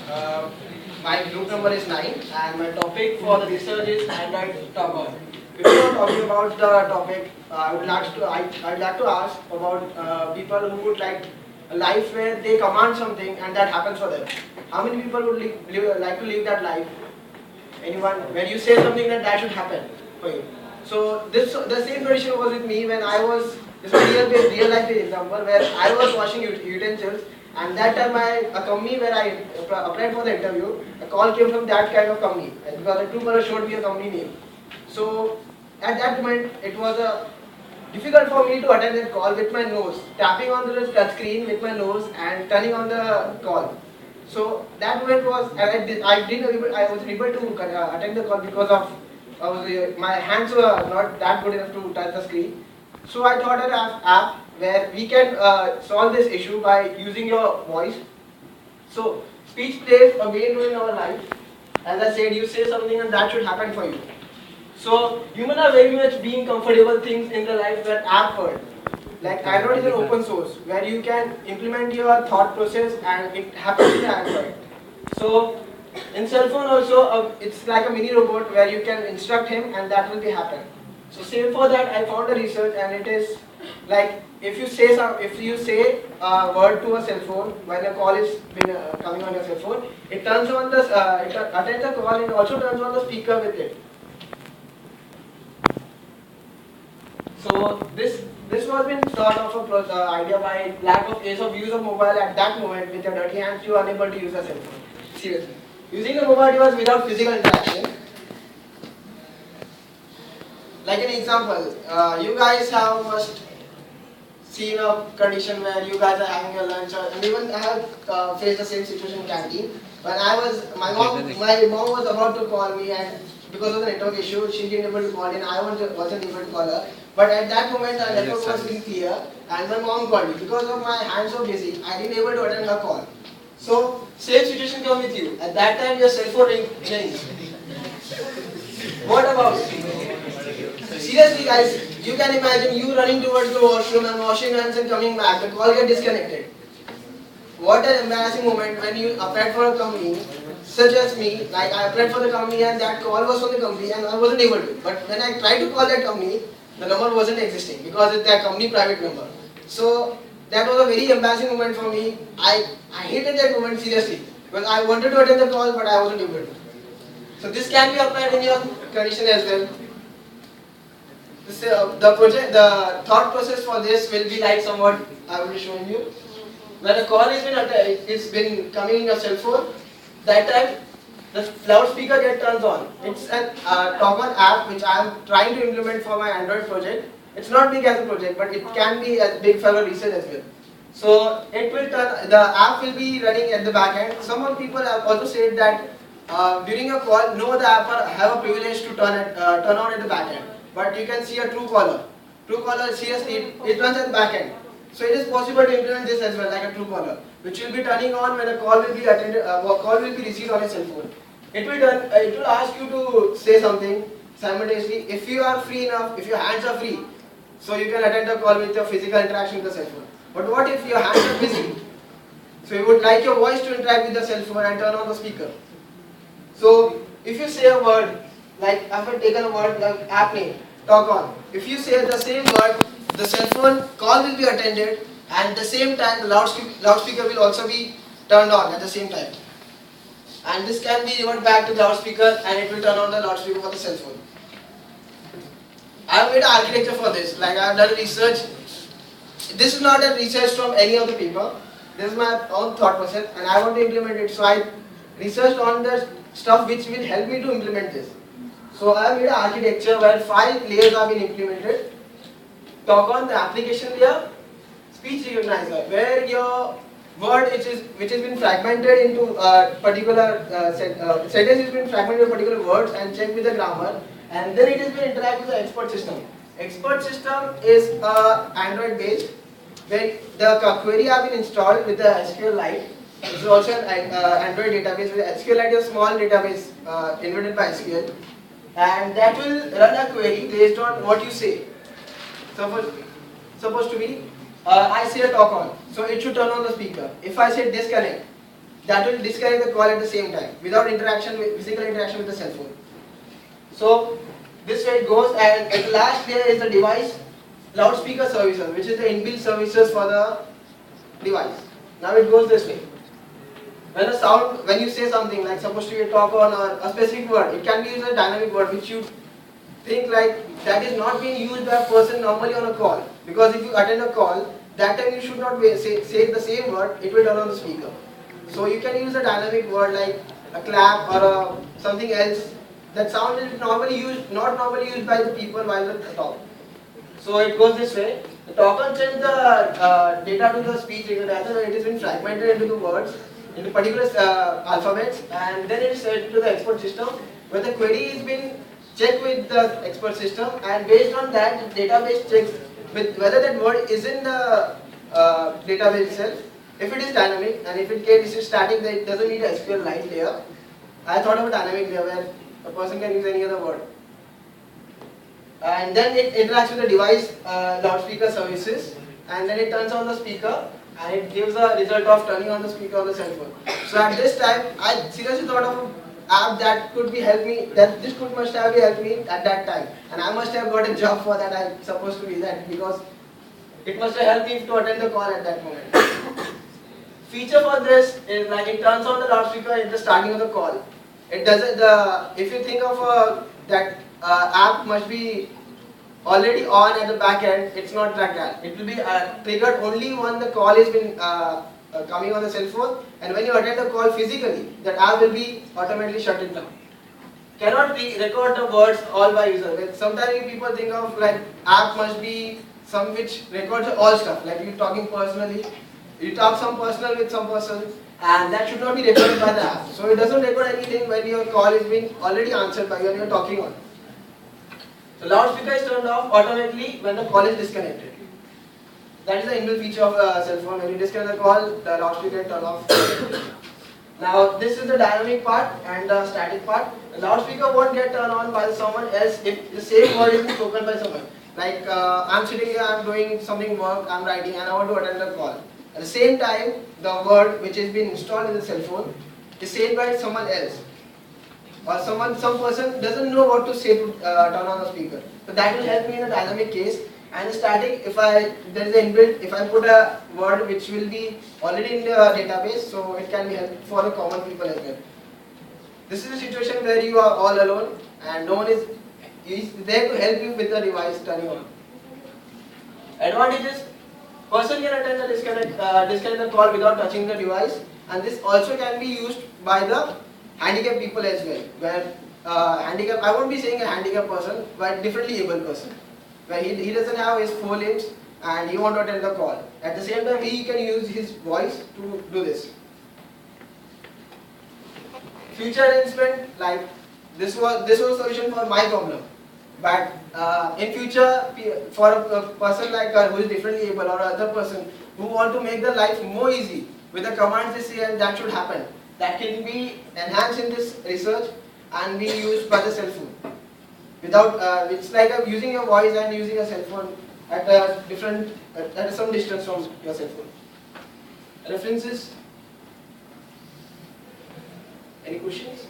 Uh, my group number is 9 and my topic for the research is Android Toggle. Before talking about the topic, I'd like to ask about people who would like a life where they command something and that happens for them. How many people would like to live that life? Anyone? When you say something that should happen for you. So the same condition was with me when I was, this is a real life example where I was washing utensils and that time a company where I applied for the interview, a call came from that kind of company because the true color showed me a company name. So at that moment it was difficult for me to attend that call with my nose, tapping on the touch screen with my nose and turning on the call. So that moment was, I wasn't able to attend the call because of my hands were not that good enough to touch the screen. So I thought an app where we can solve this issue by using your voice. So speech plays a main role in our life. As I said, you say something and that should happen for you. So humans are very much being comfortable things in the life where app world. Like Android is an open source where you can implement your thought process and it happens in Android. So in cell phone also it's like a mini robot where you can instruct him and that will be happen. So same for that I found a research and it is like if you say a word to a cell phone when a call is coming on your cell phone, it turns on the it attends the call and also turns on the speaker with it. So this was been sort of a idea by lack of ease of use of mobile at that moment with your dirty hands you are unable to use a cell phone. Seriously. Using a mobile device without physical interaction. Like an example, you guys have must seen a condition where you guys are having your lunch and even I have faced the same situation in canteen. When my mom was about to call me and because of the network issue, she didn't able to call in. I wasn't able to call her. But at that moment, the network was being clear, and my mom called me. Because of my hands were busy, I didn't able to attend her call. So same situation come with you. At that time, your cell phone rings. What about? Seriously, guys, you can imagine you running towards the washroom and washing hands and coming back. The call get disconnected. What an embarrassing moment when you applied for a company, such as me, like I applied for the company and that call was from the company and I wasn't able to. But when I tried to call that company, the number wasn't existing because it's their company private number. So that was a very embarrassing moment for me. I hated that moment seriously because I wanted to attend the call but I wasn't able to. So this can be applied in your condition as well. The thought process for this will be like somewhat I will be showing you. When a call is been coming in your cell phone, that time the loudspeaker get turns on. It's a Toggle app which I am trying to implement for my Android project. It's not big as a project, but it can be as big for a research as well. So it will the app will be running at the back end. Some people have also said that during a call, no other app have a privilege to turn on at the back end. But you can see a Truecaller. Truecaller seriously it runs at the back end. So it is possible to implement this as well, like a Truecaller, which will be turning on when a call will be attended, call will be received on a cell phone. It will ask you to say something simultaneously. If you are free enough, if your hands are free, so you can attend the call with your physical interaction with the cell phone. But what if your hands are busy? So you would like your voice to interact with the cell phone and turn on the speaker. So if you say a word, like I have taken a word like app name, talk on. If you say the same word, the cell phone call will be attended and at the same time the loudspeaker will also be turned on at the same time. And this can be revert back to the loudspeaker and it will turn on the loudspeaker for the cell phone. I have made an architecture for this, like I have done research. This is not a research from any of the people. This is my own thought process and I want to implement it. So I researched on the stuff which will help me to implement this. So I have made an architecture where 5 layers have been implemented. Talk on the application layer, speech recognizer, where your word which has been fragmented into particular sentence has been fragmented into particular words and checked with the grammar, and then it has been interact with the expert system. Expert system is Android based, where the query have been installed with the SQLite. This is also an Android database with SQLite is a small database invented by SQL, and that will run a query based on what you say. Supposed to be I say a talk on, so it should turn on the speaker. If I say disconnect, that will disconnect the call at the same time without physical interaction with the cell phone. So this way it goes, and at the last layer is the device loudspeaker services, which is the inbuilt services for the device. Now it goes this way. When you say something like supposed to be a talk on a specific word, it can be used as a dynamic word which you think like that is not being used by a person normally on a call. Because if you attend a call, that time you should not say the same word, it will turn on the speaker. So you can use a dynamic word like a clap or something else. That sound is not normally used by the people while they talk. So it goes this way. The talker sends the data to the speech recognizer, it has been fragmented into the words, into particular alphabets, and then it is sent to the expert system where the query is been checked with the expert system, and based on that the database checks with whether that word is in the database itself. If it is dynamic, and if it is static, then it doesn't need a SQLite layer. I thought of a dynamic layer where a person can use any other word. And then it interacts with the device loudspeaker services, and then it turns on the speaker, and it gives a result of turning on the speaker on the cell phone. So at this time, I seriously thought of an app that could be help me. Must have helped me at that time, and I must have got a job for that. I'm supposed to be that because it must have helped me to attend the call at that moment. Feature for this is like it turns on the loudspeaker at the starting of the call. It doesn't. If you think of that app must be already on at the back end, it's not like that. It will be triggered only when the call is been coming on the cell phone, and when you attend the call physically, that app will be automatically shut it down. Cannot record the words all by user. Sometimes people think of like app must be some which records all stuff, like you talking personally, you talk some personal with some person, and that should not be recorded by the app. So it doesn't record anything when your call is being already answered by you and you are talking on. So loudspeaker is turned off automatically when the call is disconnected. That is the inbuilt feature of a cell phone. When you disconnect the call, the loudspeaker is turned off. Now this is the dynamic part and the static part. The loudspeaker won't get turned on by someone else if the same word is spoken by someone. Like I'm sitting here, I'm doing something work, I'm writing, and I want to attend the call. At the same time, the word which has been installed in the cell phone is said by someone else. Or some person doesn't know what to say to turn on the speaker. So that will help me in a dynamic case. And static, if there is an inbuilt, if I put a word which will be already in the database, so it can be helpful for the common people as well. This is a situation where you are all alone and no one is there to help you with the device turning on. Advantages: person can attend the disconnect the call without touching the device, and this also can be used by the handicapped people as well. Where I won't be saying a handicapped person, but differently able person, where he doesn't have his 4 limbs and he wants to attend the call. At the same time, he can use his voice to do this. Future arrangement, like this was a solution for my problem. But in future, for a person like who is differently able or other person who want to make their life more easy with the commands they say, and that should happen. That can be enhanced in this research and be used by the cell phone. Without, it's like using your voice and using a cell phone at at some distance from your cell phone. References? Any questions?